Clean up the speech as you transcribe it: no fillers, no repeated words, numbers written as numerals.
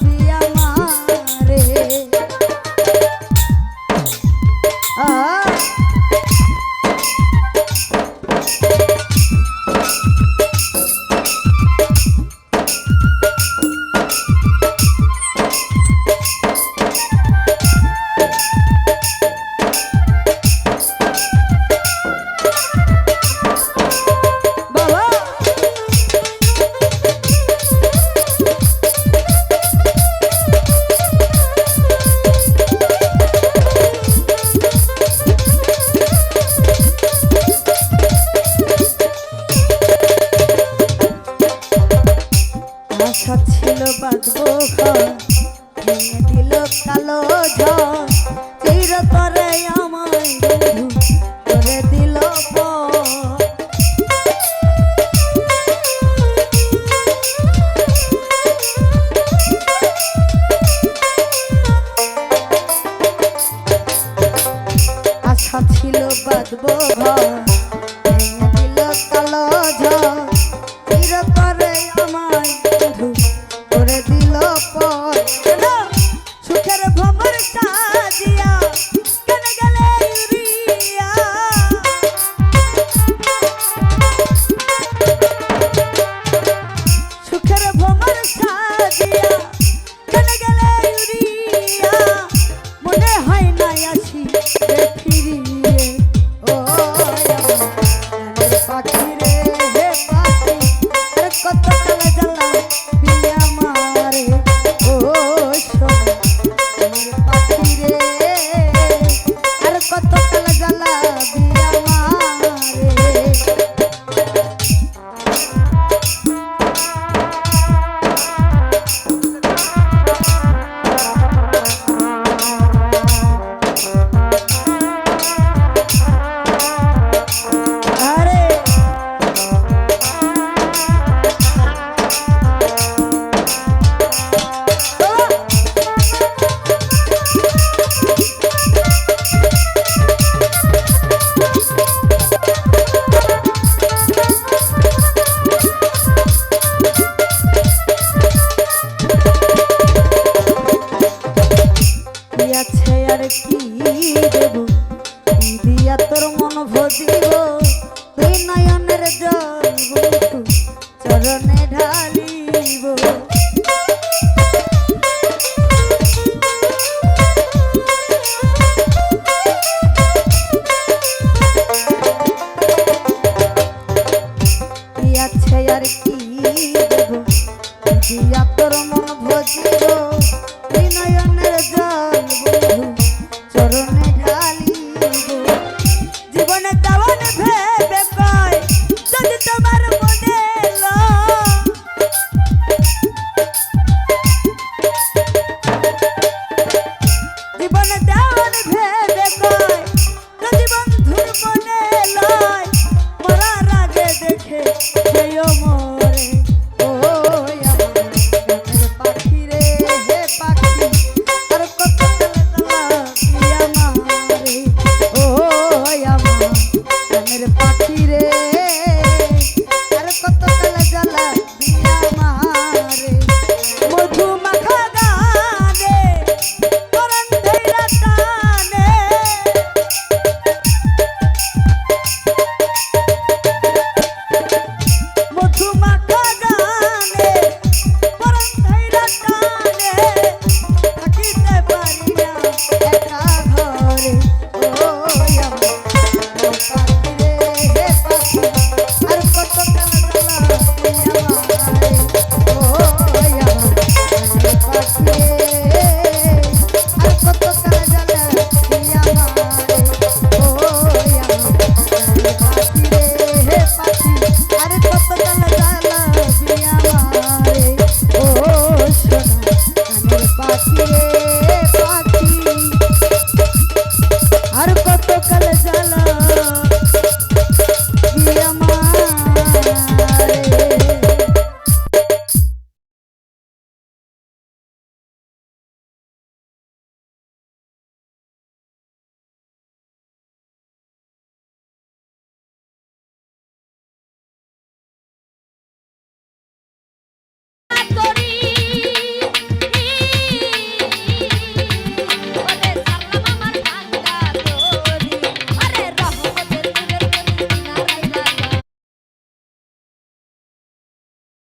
বিয়া মারে আশা ছিল বাঁধবো ঘর ভেঙে দিল কালো ঝড় চিরতরে আমায় বন্ধু করে দিল আশা ছিল বাঁধবো ঘর ভেঙে দিল কালো ঝড় চিরতরে আমায় করে দিল পর সুখের ভ্রমর সাজিয়া কেন গেলে ইউরিয়া সুখের ভ্রমর সাজিয়া কেন গেলে ইউরিয়া মনে হয় না আসি ফিরিয়ে ও পাখি রে হে পাখি আর কত কালা জ্বালা বিয়া মারে ও সোনা আমার পাখি রে আর কত কালা জ্বালা বিয়া মারে আছে আর কি দেব দিয়া তোর মন ভজিব তুই নয়নের জল বন্ধু চরণে ঢালিব আছে আর কি দেব দিয়া তোর মন ভজিব তুই নয়নের জল চরণে ঢালিব জীবনে দেওয়ান ভেবে কয় যদি তোমার মনে জীবনে দেওয়ান ভেবে কয় যদি বন্ধুর মনে লয় মরার আগে দেখে যেও মরে ও আমার পাখি রে হে পাখি আর কত আমার পাখি রে আর কত কালা জ্বালা বিয়া মারে মধু মাখা গানে পরাণ ধইরা টানে মধু মাখা গানে পরাণ ধইরা টানে থাকিতে পারি না একা ঘরে ও পাখি